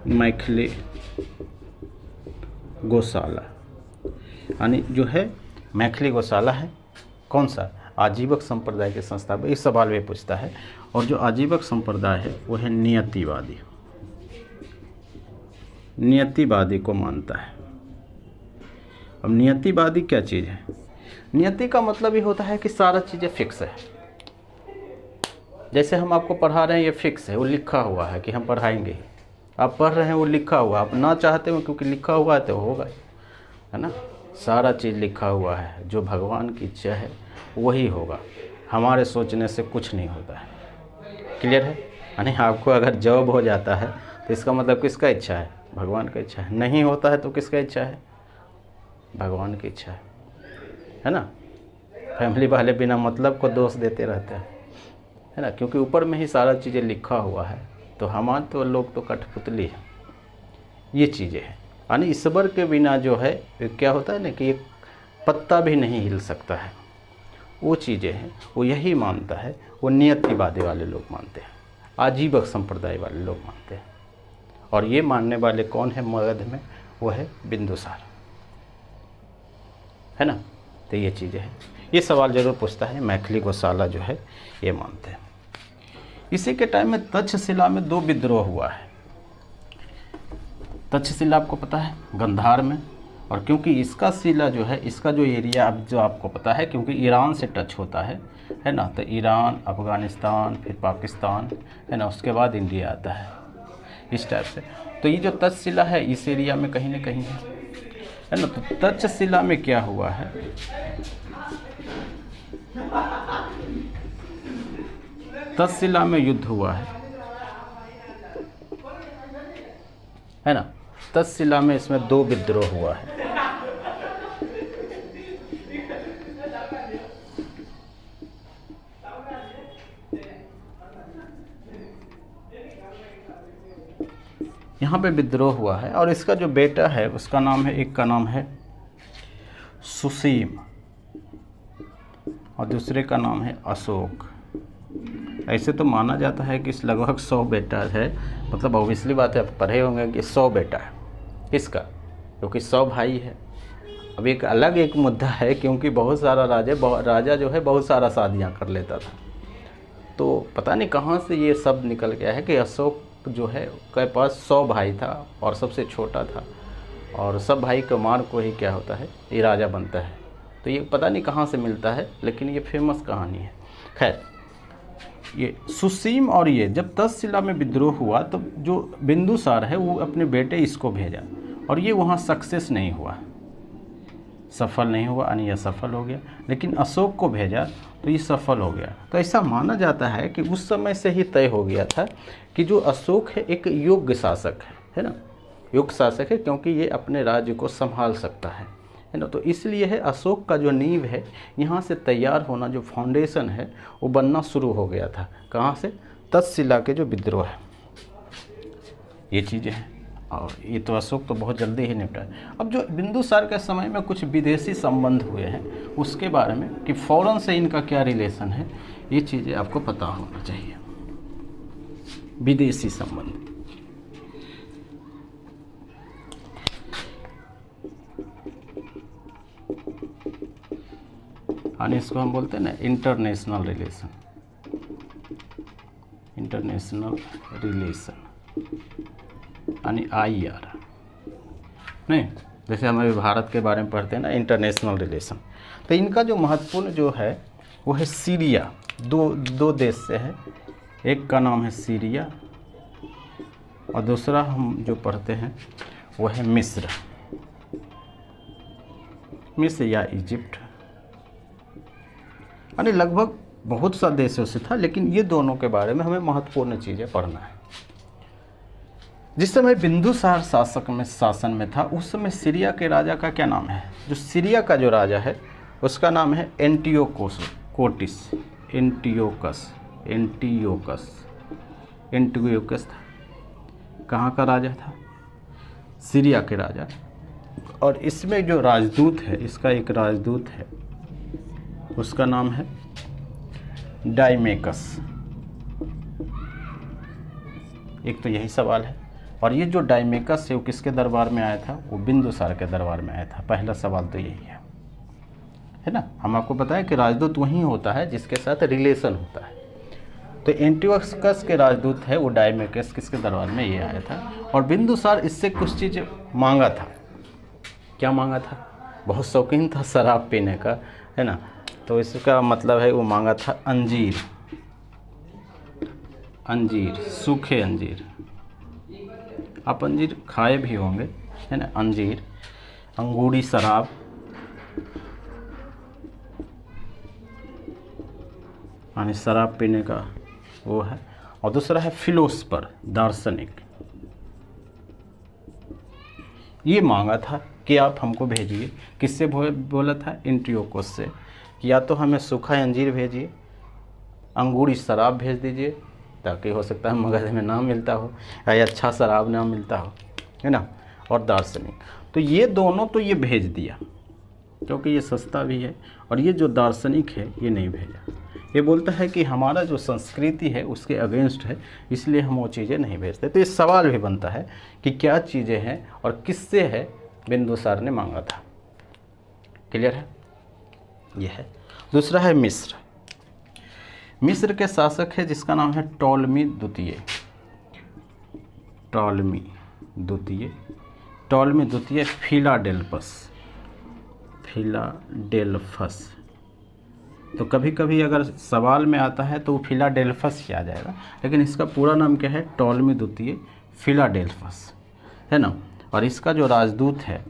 मैखली गोशाला, यानी जो है मैखली गोशाला है, कौन सा, आजीवक संप्रदाय के संस्थापक। इस सवाल में पूछता है। और जो आजीवक संप्रदाय है वो है नियतिवादी को मानता है। अब नियतिवादी क्या चीज़ है, नियति का मतलब ये होता है कि सारा चीज़ें फिक्स है। जैसे हम आपको पढ़ा रहे हैं, ये फिक्स है, वो लिखा हुआ है कि हम पढ़ाएंगे ही। आप पढ़ रहे हैं, वो लिखा हुआ, आप ना चाहते हो क्योंकि लिखा हुआ है तो होगा, है ना, सारा चीज़ लिखा हुआ है। जो भगवान की इच्छा है वही होगा, हमारे सोचने से कुछ नहीं होता है। क्लियर है, यानी आपको अगर जॉब हो जाता है तो इसका मतलब किसका इच्छा है, भगवान का इच्छा है। नहीं होता है तो किसका इच्छा है, भगवान की इच्छा है ना। फैमिली वाले बिना मतलब को दोष देते रहते हैं, है ना, क्योंकि ऊपर में ही सारा चीज़ें लिखा हुआ है, तो हमारे तो लोग तो कठपुतली है। ये चीज़ें हैं, यानी ईश्वर के बिना जो है क्या होता है ना कि एक पत्ता भी नहीं हिल सकता है। वो चीज़ें हैं, वो यही मानता है, वो नियतिवादी वाले लोग मानते हैं, आजीवक संप्रदाय वाले लोग मानते हैं। और ये मानने वाले कौन है मगध में, वो है बिंदुसार, है ना। तो ये चीज़ें हैं, ये सवाल जरूर पूछता है। मैखली गोशाला जो है ये मानते हैं। इसी के टाइम में तक्षशिला में 2 विद्रोह हुआ है। तक्षशिला आपको पता है गंधार में, और क्योंकि इसका शिला जो है, इसका जो एरिया अब जो आपको पता है, क्योंकि ईरान से टच होता है ना, तो ईरान, अफ़गानिस्तान, फिर पाकिस्तान, है ना, उसके बाद इंडिया आता है, इस टाइप से। तो ये जो तक्षशिला है इस एरिया में कहीं ना कहीं है ना। तो तक्षशिला में क्या हुआ है, तक्षशिला में युद्ध हुआ है ना। तक्षशिला में इसमें 2 विद्रोह हुआ है। यहाँ पे विद्रोह हुआ है, और इसका जो बेटा है उसका नाम है, एक का नाम है सुसीम और दूसरे का नाम है अशोक। ऐसे तो माना जाता है कि इस लगभग 100 बेटा है, मतलब ऑब्वियसली बात है, आप पढ़े होंगे कि 100 बेटा है किसका, क्योंकि 100 भाई है। अब एक अलग एक मुद्दा है, क्योंकि बहुत सारा राजा जो है बहुत सारा शादियाँ कर लेता था, तो पता नहीं कहाँ से ये सब निकल गया है कि अशोक जो है के पास 100 भाई था और सबसे छोटा था, और सब भाई के मार को ही क्या होता है, ये राजा बनता है। तो ये पता नहीं कहाँ से मिलता है, लेकिन ये फेमस कहानी है। खैर, ये सुसीम और ये जब तक्षशिला में विद्रोह हुआ, तो जो बिंदुसार है वो अपने बेटे इसको भेजा, और ये वहाँ सक्सेस नहीं हुआ, सफल नहीं हुआ यानी यह सफल हो गया, लेकिन अशोक को भेजा तो ये सफल हो गया। तो ऐसा माना जाता है कि उस समय से ही तय हो गया था कि जो अशोक है एक योग्य शासक है ना, योग्य शासक है, क्योंकि ये अपने राज्य को संभाल सकता है ना। तो इसलिए है अशोक का जो नींव है यहाँ से तैयार होना, जो फाउंडेशन है वो बनना शुरू हो गया था। कहाँ से? तक्षशिला के जो विद्रोह है, ये चीज़ें हैं। और ये तो अशोक तो बहुत जल्दी ही निपटा है। अब जो बिंदुसार के समय में कुछ विदेशी संबंध हुए हैं उसके बारे में कि फ़ौरन से इनका क्या रिलेशन है, ये चीज़ें आपको पता होना चाहिए। विदेशी संबंध, यानी इसको हम बोलते हैं ना इंटरनेशनल रिलेशन, इंटरनेशनल रिलेशन यानी IR नहीं, जैसे हम अभी भारत के बारे में पढ़ते हैं ना इंटरनेशनल रिलेशन। तो इनका जो महत्वपूर्ण जो है वो है सीरिया, दो देश से है, एक का नाम है सीरिया और दूसरा हम जो पढ़ते हैं वो है मिस्र या इजिप्ट, यानी लगभग बहुत सा देशों से था, लेकिन ये दोनों के बारे में हमें महत्वपूर्ण चीज़ें पढ़ना है। जिस समय बिंदुसार शासन में था उस समय सीरिया के राजा का क्या नाम है? जो सीरिया का जो राजा है उसका नाम है एंटियोकस था। कहाँ का राजा था? सीरिया के राजा। और इसमें जो राजदूत है, इसका एक राजदूत है, उसका नाम है डायमेकस। एक तो यही सवाल है। और ये जो डायमेकस है वो किसके दरबार में आया था? वो बिंदुसार के दरबार में आया था। पहला सवाल तो यही है ना। हम आपको पता है कि राजदूत वही होता है जिसके साथ रिलेशन होता है। तो एंटियोकस के राजदूत है वो डायमेकस, किसके दरबार में ये आया था। और बिंदुसार इससे कुछ चीज़ मांगा था। क्या मांगा था? बहुत शौकीन था शराब पीने का, है ना। तो इसका मतलब है वो मांगा था अंजीर, सूखे अंजीर। आप अंजीर खाए भी होंगे, है ना। अंजीर, अंगूरी शराब, यानी शराब पीने का वो है। और दूसरा है फिलोसफर, दार्शनिक। ये मांगा था कि आप हमको भेजिए। किससे बोला था? एंटियोकस से। या तो हमें सूखा अंजीर भेजिए, अंगूरी शराब भेज दीजिए, ताकि हो सकता है मगध में ना मिलता हो या अच्छा शराब ना मिलता हो, है ना। और दार्शनिक, तो ये दोनों तो ये भेज दिया क्योंकि ये सस्ता भी है। और ये जो दार्शनिक है ये नहीं भेजा। ये बोलता है कि हमारा जो संस्कृति है उसके अगेंस्ट है, इसलिए हम वो चीज़ें नहीं भेजते। तो ये सवाल भी बनता है कि क्या चीज़ें हैं और किससे है बिंदुसार ने मांगा था। क्लियर है? ये है। दूसरा है मिस्र। मिस्र के शासक है जिसका नाम है टॉलमी द्वितीय फिलाडेल्फस। तो कभी कभी अगर सवाल में आता है तो वो फिलाडेल्फस ही आ जाएगा, लेकिन इसका पूरा नाम क्या है? टॉलमी द्वितीय फिलाडेल्फस, है ना। और इसका जो राजदूत है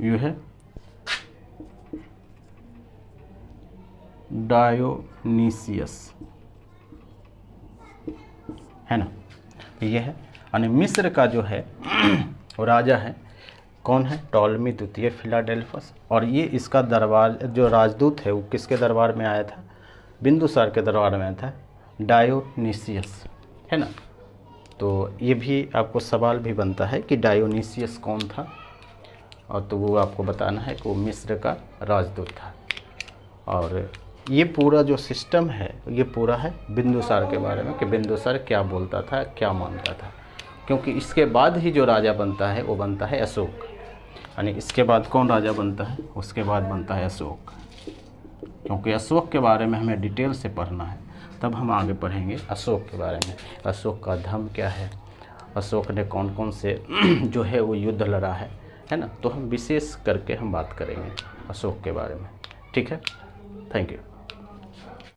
ये है डायोनीसियस, है ना। ये है। यानी मिस्र का जो है वो राजा है, कौन है? टॉलमी द्वितीय फिलाडेल्फस। और ये इसका दरबार जो राजदूत है वो किसके दरबार में आया था? बिंदुसार के दरबार में आया था, डायोनीसियस, है ना। तो ये भी आपको सवाल भी बनता है कि डायोनीसियस कौन था, और तो वो आपको बताना है कि वो मिस्र का राजदूत था। और ये पूरा जो सिस्टम है ये पूरा है बिंदुसार के बारे में कि बिंदुसार क्या बोलता था, क्या मानता था। क्योंकि इसके बाद ही जो राजा बनता है वो बनता है अशोक। यानी इसके बाद कौन राजा बनता है? उसके बाद बनता है अशोक। क्योंकि अशोक के बारे में हमें डिटेल से पढ़ना है, तब हम आगे पढ़ेंगे अशोक के बारे में। अशोक का धर्म क्या है, अशोक ने कौन कौन से जो है वो युद्ध लड़ा है ना। तो हम विशेष करके हम बात करेंगे अशोक के बारे में। ठीक है, थैंक यू।